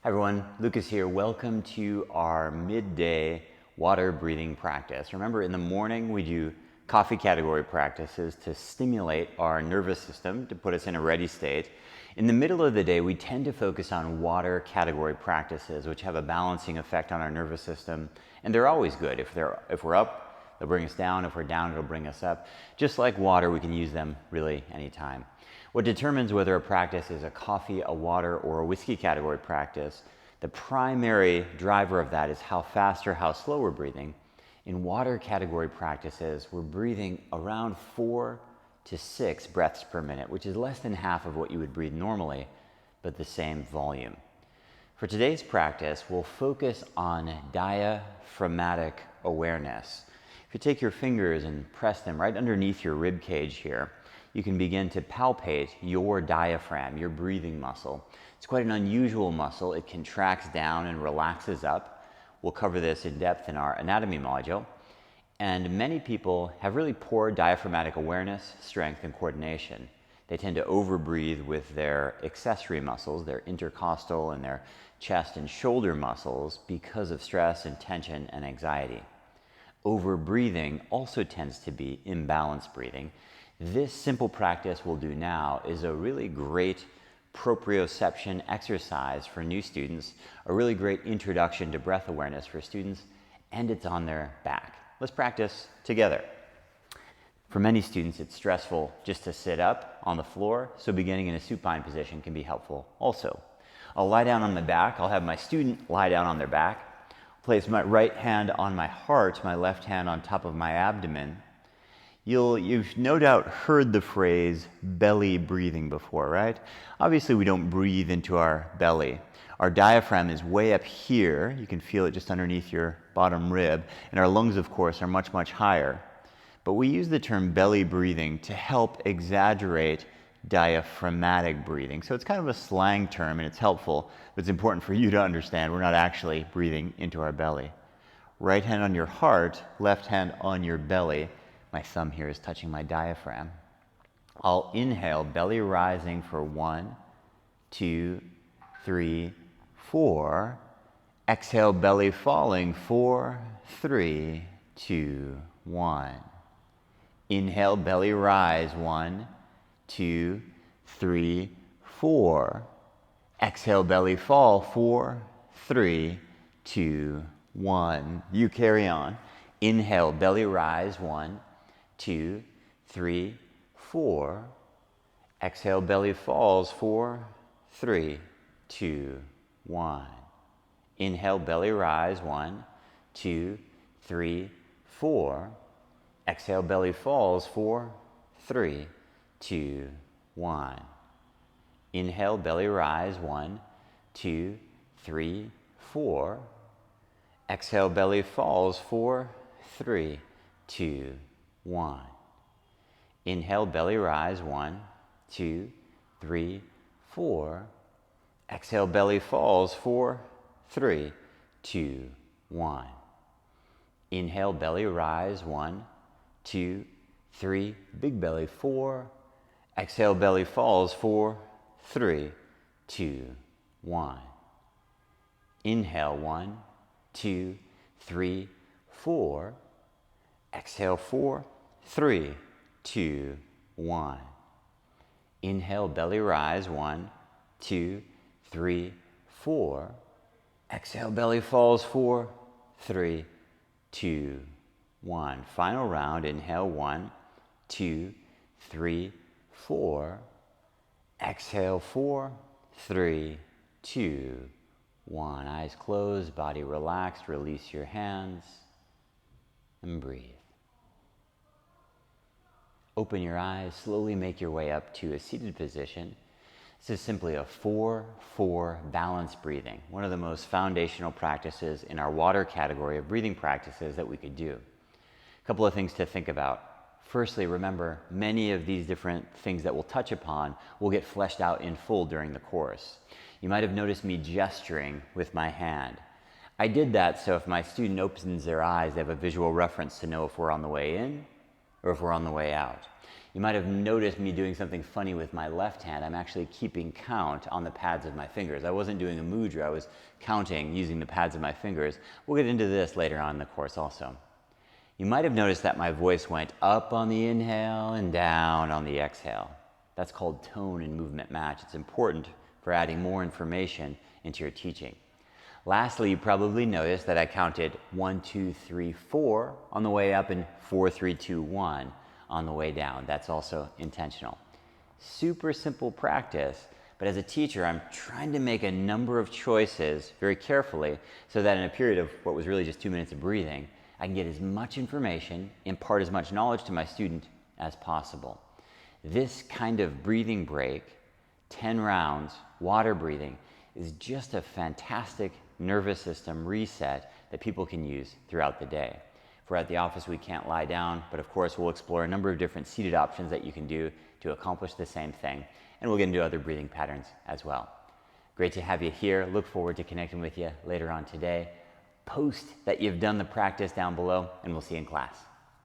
Hi everyone, Lucas here. Welcome to our midday water breathing practice. Remember, in the morning we do coffee category practices to stimulate our nervous system to put us in a ready state. In the middle of the day we tend to focus on water category practices, which have a balancing effect on our nervous system, and they're always good. If we're up, they'll bring us down. If we're down, it'll bring us up. Just like water, we can use them really anytime. What determines whether a practice is a coffee, a water, or a whiskey category practice, the primary driver of that is how fast or how slow we're breathing. In water category practices, we're breathing around 4 to 6 breaths per minute, which is less than half of what you would breathe normally, but the same volume. For today's practice, we'll focus on diaphragmatic awareness. If you take your fingers and press them right underneath your rib cage here, you can begin to palpate your diaphragm, your breathing muscle. It's quite an unusual muscle. It contracts down and relaxes up. We'll cover this in depth in our anatomy module. And many people have really poor diaphragmatic awareness, strength, and coordination. They tend to overbreathe with their accessory muscles, their intercostal and their chest and shoulder muscles, because of stress and tension and anxiety. Overbreathing also tends to be imbalanced breathing. This simple practice we'll do now is a really great proprioception exercise for new students, a really great introduction to breath awareness for students, and it's on their back. Let's practice together. For many students, it's stressful just to sit up on the floor, so beginning in a supine position can be helpful also. I'll lie down on my back. I'll have my student lie down on their back. Place my right hand on my heart, my left hand on top of my abdomen. You've no doubt heard the phrase belly breathing before, right? Obviously, we don't breathe into our belly. Our diaphragm is way up here. You can feel it just underneath your bottom rib. And our lungs, of course, are much, much higher. But we use the term belly breathing to help exaggerate diaphragmatic breathing. So it's kind of a slang term, and it's helpful, but it's important for you to understand we're not actually breathing into our belly. Right hand on your heart, left hand on your belly. My thumb here is touching my diaphragm. I'll inhale, belly rising for 1, 2, 3, 4. Exhale, belly falling, 4, 3, 2, 1. Inhale, belly rise, 1, 2, 3, 4. Exhale, belly fall, 4, 3, 2, 1. You carry on. Inhale, belly rise, 1, 2, 3, 4. Exhale, belly falls, 4, 3, 2, 1. Inhale, belly rise, 1, 2, 3, 4. Exhale, belly falls, 4, 3, 2, 1. Inhale, belly rise, 1, 2, 3, 4. Exhale, belly falls, 4, 3, 2, 1. Inhale, belly rise, 1, 2, 3, 4. Exhale, belly falls, 4, 3, 2, 1. Inhale, belly rise, 1, 2, 3, big belly, 4. Exhale, belly falls, 4, 3, 2, 1. Inhale, 1, 2, 3, 4. Exhale, 4, 3, 2, 1. Inhale, belly rise, 1, 2, 3, 4. Exhale, belly falls, 4, 3, 2, 1. Final round. Inhale, 1, 2, 3, 4. Exhale, 4, 3, 2, 1. Eyes closed, body relaxed. Release your hands and breathe. Open your eyes, slowly make your way up to a seated position. This is simply a 4-4 balance breathing, one of the most foundational practices in our water category of breathing practices that we could do. A couple of things to think about. Firstly, remember, many of these different things that we'll touch upon will get fleshed out in full during the course. You might have noticed me gesturing with my hand. I did that so if my student opens their eyes, they have a visual reference to know if we're on the way in or if we're on the way out. You might have noticed me doing something funny with my left hand. I'm actually keeping count on the pads of my fingers. I wasn't doing a mudra, I was counting using the pads of my fingers. We'll get into this later on in the course also. You might have noticed that my voice went up on the inhale and down on the exhale. That's called tone and movement match. It's important for adding more information into your teaching. Lastly, you probably noticed that I counted 1, 2, 3, 4 on the way up and 4, 3, 2, 1 on the way down. That's also intentional. Super simple practice, but as a teacher, I'm trying to make a number of choices very carefully so that in a period of what was really just 2 minutes of breathing, I can get as much information, impart as much knowledge to my student as possible. This kind of breathing break, 10 rounds, water breathing, is just a fantastic nervous system reset that people can use throughout the day. If we're at the office, we can't lie down, but of course we'll explore a number of different seated options that you can do to accomplish the same thing, and we'll get into other breathing patterns as well. Great to have you here. Look forward to connecting with you later on today. Post that you've done the practice down below, and we'll see you in class.